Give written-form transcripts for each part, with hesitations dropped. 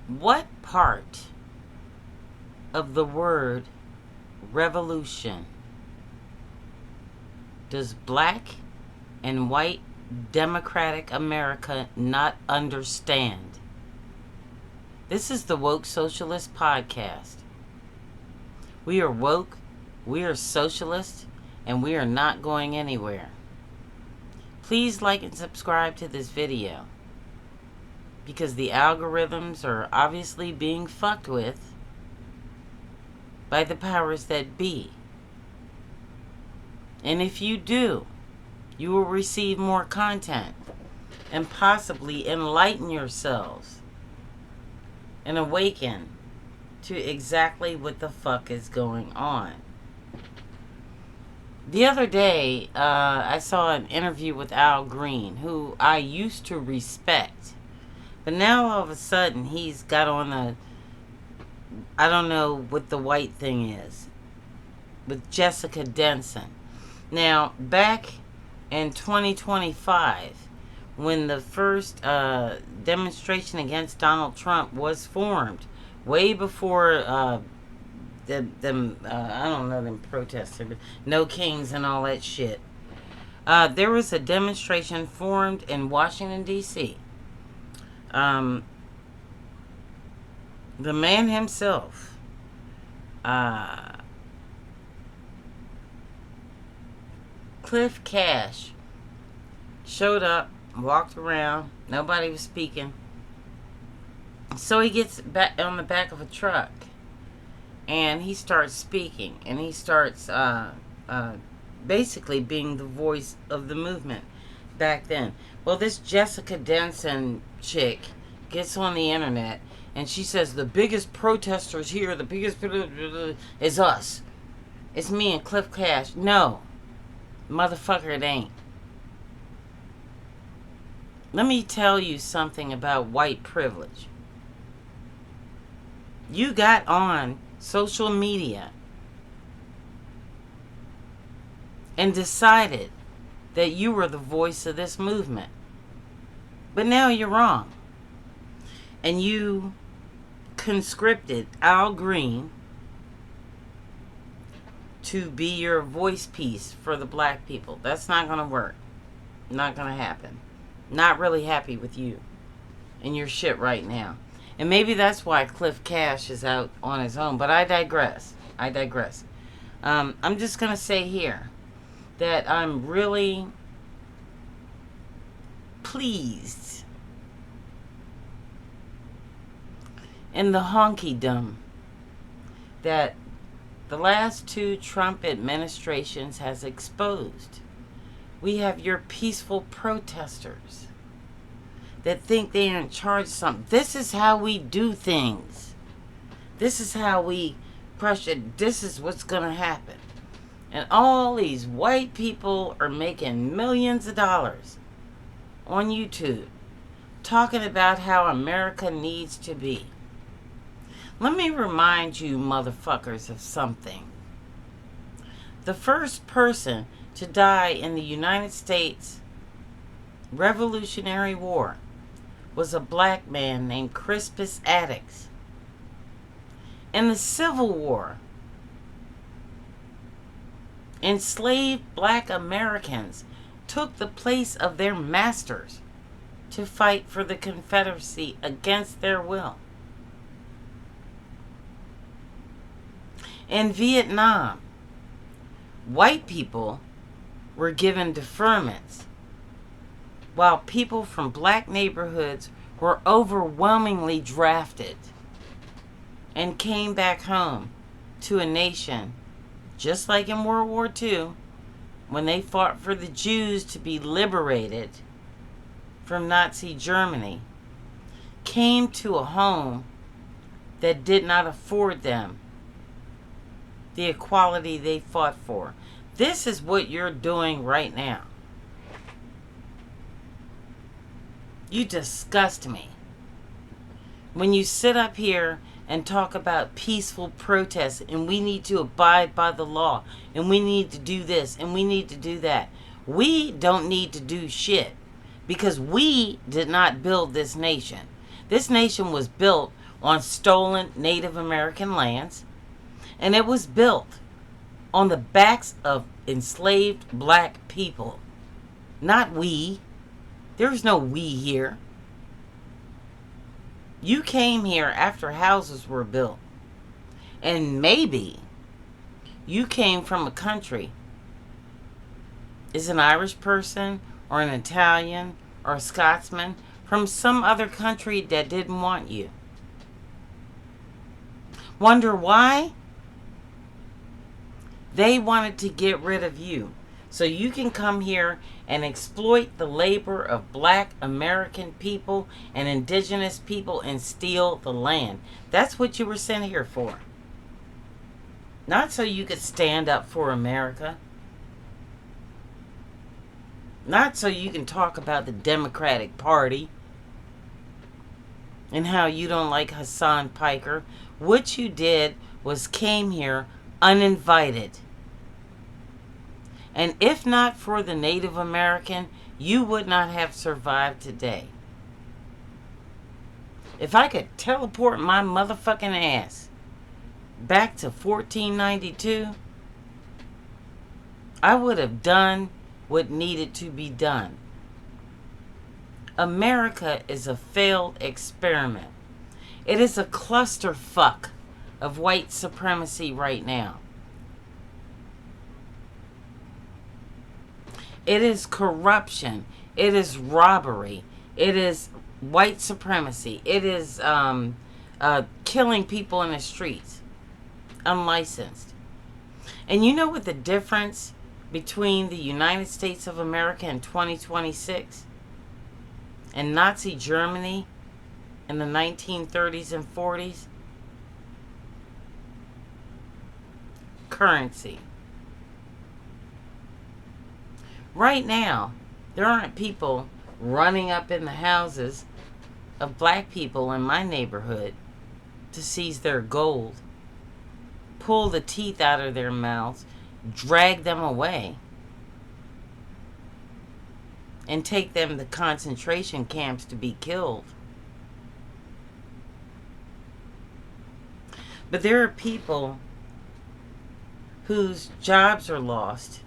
What part of the word revolution does black and white democratic America not understand? This is the Woke Socialist Podcast. We are woke, we are socialist, and we are not going anywhere. Please like and subscribe to this video, because the algorithms are obviously being fucked with by the powers that be. And if you do, you will receive more content and possibly enlighten yourselves and awaken to exactly what the fuck is going on. The other day, I saw an interview with Al Green, who I used to respect. But now all of a sudden he's got on I don't know what the white thing is, with Jessica Denson. Now, back in 2025, when the first demonstration against Donald Trump was formed, way before I don't know, them protesters, no kings and all that shit, there was a demonstration formed in Washington, D.C. The man himself, Cliff Cash, showed up, walked around, nobody was speaking. So he gets back on the back of a truck and he starts speaking, and he starts basically being the voice of the movement back then. Well, this Jessica Denson chick gets on the internet and she says the biggest protesters here, the biggest is us. It's me and Cliff Cash. No, motherfucker, it ain't. Let me tell you something about white privilege. You got on social media and decided that you were the voice of this movement. But now you're wrong. And you conscripted Al Green to be your voice piece for the black people. That's not going to work. Not going to happen. Not really happy with you and your shit right now. And maybe that's why Cliff Cash is out on his own. But I digress. I'm just going to say here that I'm really pleased in the honky-dum that the last two Trump administrations has exposed. We have your peaceful protesters that think they're in charge of something. This is how we do things. This is how we crush it. This is what's going to happen. And all these white people are making millions of dollars on YouTube talking about how America needs to be. Let me remind you motherfuckers of something. The first person to die in the United States Revolutionary War was a black man named Crispus Attucks. In the Civil War, enslaved black Americans took the place of their masters to fight for the Confederacy against their will. In Vietnam, white people were given deferments, while people from black neighborhoods were overwhelmingly drafted and came back home to a nation, just like in World War II, when they fought for the Jews to be liberated from Nazi Germany, came to a home that did not afford them the equality they fought for. This is what you're doing right now. You disgust me. When you sit up here and talk about peaceful protests, and we need to abide by the law, and we need to do this, and we need to do that. We don't need to do shit, because we did not build this nation. This nation was built on stolen Native American lands, and it was built on the backs of enslaved black people. Not we. There's no we here. You came here after houses were built. And maybe you came from a country. Is an Irish person or an Italian or a Scotsman from some other country that didn't want you. Wonder why? They wanted to get rid of you so you can come here and exploit the labor of black American people and indigenous people and steal the land. That's what you were sent here for. Not so you could stand up for America. Not so you can talk about the Democratic Party and how you don't like Hassan Piker. What you did was came here uninvited. And if not for the Native American, you would not have survived today. If I could teleport my motherfucking ass back to 1492, I would have done what needed to be done. America is a failed experiment. It is a clusterfuck of white supremacy right now. It is corruption. It is robbery. It is white supremacy. It is killing people in the streets, unlicensed. And you know what the difference between the United States of America in 2026 and Nazi Germany in the 1930s and 40s? Currency. Right now, there aren't people running up in the houses of black people in my neighborhood to seize their gold, pull the teeth out of their mouths, drag them away, and take them to concentration camps to be killed. But there are people whose jobs are lost,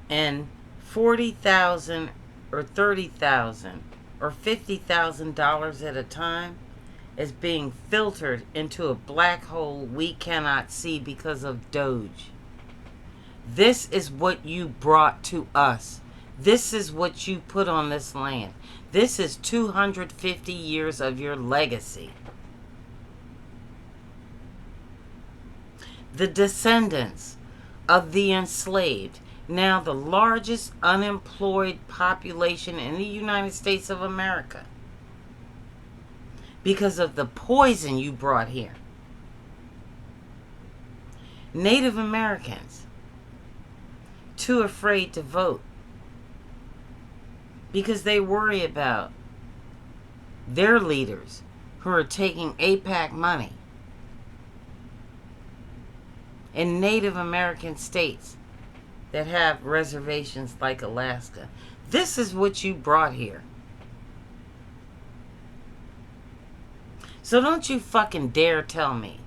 and $40,000 or $30,000 or $50,000 at a time is being filtered into a black hole we cannot see because of Doge. This is what you brought to us. This is what you put on this land. This is 250 years of your legacy. The descendants of the enslaved, now the largest unemployed population in the United States of America, because of the poison you brought here. Native Americans, too afraid to vote because they worry about their leaders who are taking AIPAC money in Native American states that have reservations like Alaska. This is what you brought here. So don't you fucking dare tell me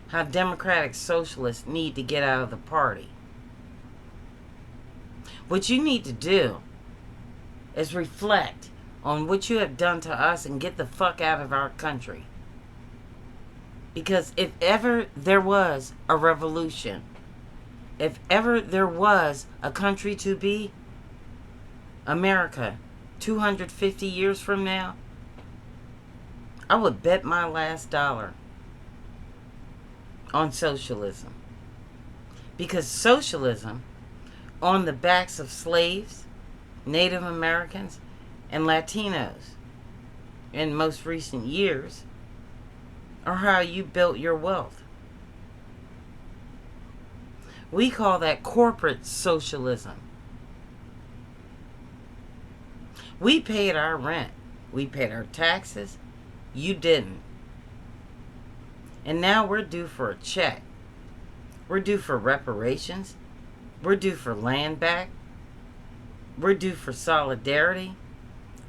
how Democratic Socialists need to get out of the party. What you need to do is reflect on what you have done to us and get the fuck out of our country. Because if ever there was a revolution, if ever there was a country to be, America, 250 years from now, I would bet my last dollar on socialism. Because socialism, on the backs of slaves, Native Americans, and Latinos in most recent years, are how you built your wealth. We call that corporate socialism. We paid our rent. We paid our taxes. You didn't. And now we're due for a check. We're due for reparations. We're due for land back. We're due for solidarity.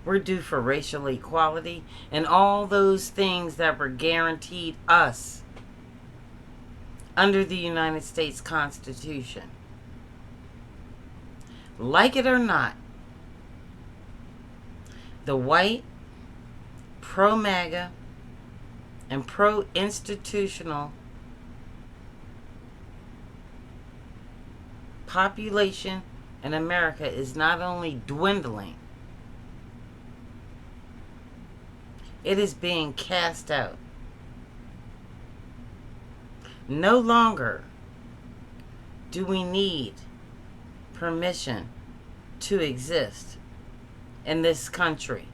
We're due for racial equality and all those things that were guaranteed us under the United States Constitution. Like it or not, the white, pro-MAGA, and pro-institutional population in America is not only dwindling, it is being cast out. No longer do we need permission to exist in this country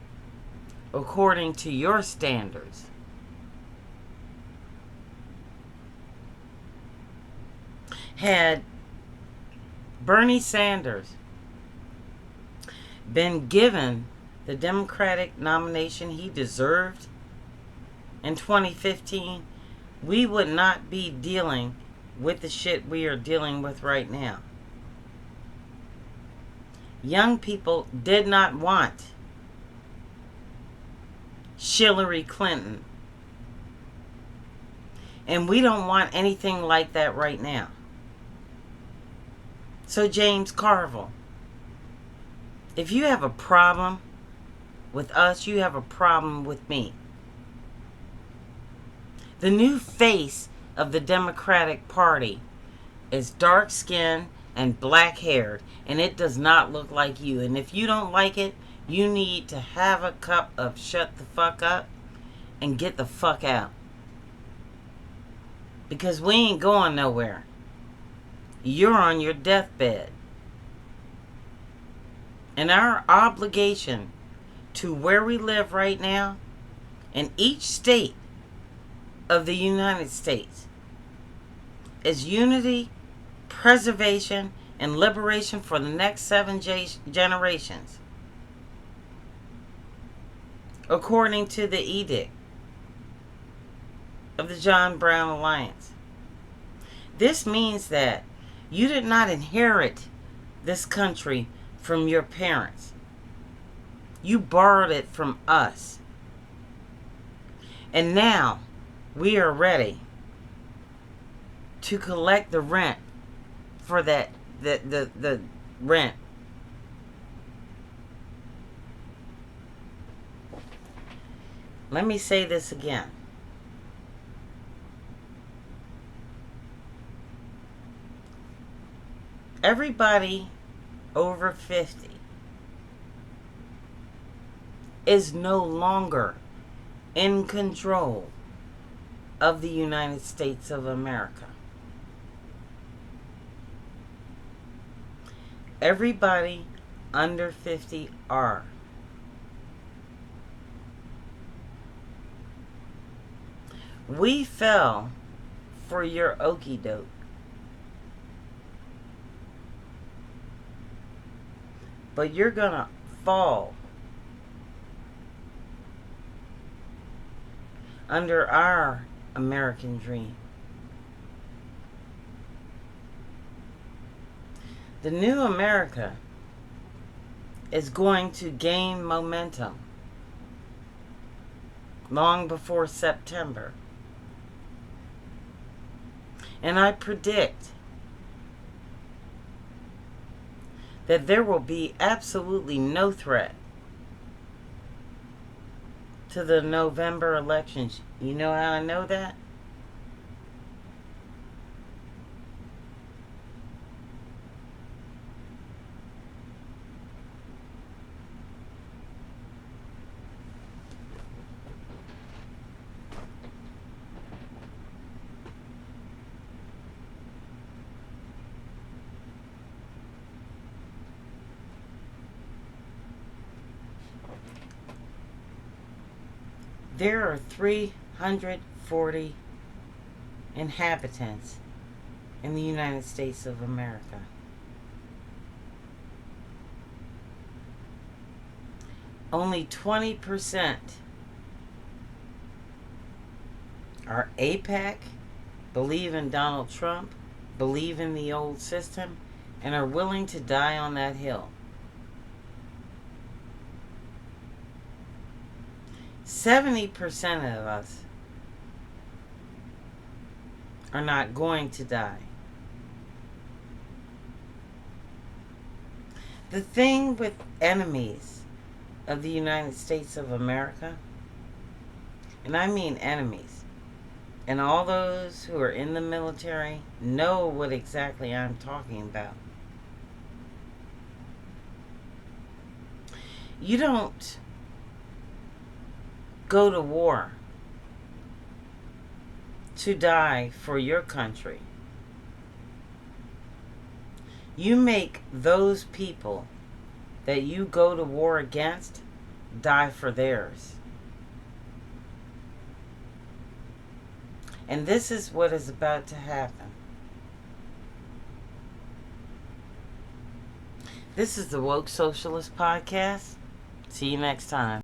according to your standards. Had Bernie Sanders been given the Democratic nomination he deserved in 2015, we would not be dealing with the shit we are dealing with right now. Young people did not want Hillary Clinton. And we don't want anything like that right now. So James Carville, if you have a problem with us, you have a problem with me. The new face of the Democratic Party is dark-skinned and black-haired, and it does not look like you. And if you don't like it, you need to have a cup of shut the fuck up and get the fuck out. Because we ain't going nowhere. You're on your deathbed. And our obligation to where we live right now, in each state of the United States, is unity, preservation, and liberation for the next 7 generations. According to the edict of the John Brown Alliance. This means that you did not inherit this country from your parents. You borrowed it from us. And now we are ready to collect the rent for that, the rent. Let me say this again. Everybody over 50 is no longer in control of the United States of America. Everybody under 50 are. We fell for your okie doke. But you're gonna fall under our American dream. The new America is going to gain momentum long before September. And I predict that there will be absolutely no threat to the November elections. You know how I know that? There are 340 inhabitants in the United States of America. Only 20% are APAC, believe in Donald Trump, believe in the old system, and are willing to die on that hill. 70% of us are not going to die. The thing with enemies of the United States of America, and I mean enemies, and all those who are in the military know what exactly I'm talking about. You don't go to war to die for your country. You make those people that you go to war against die for theirs. And this is what is about to happen. This is the Woke Socialist Podcast. See you next time.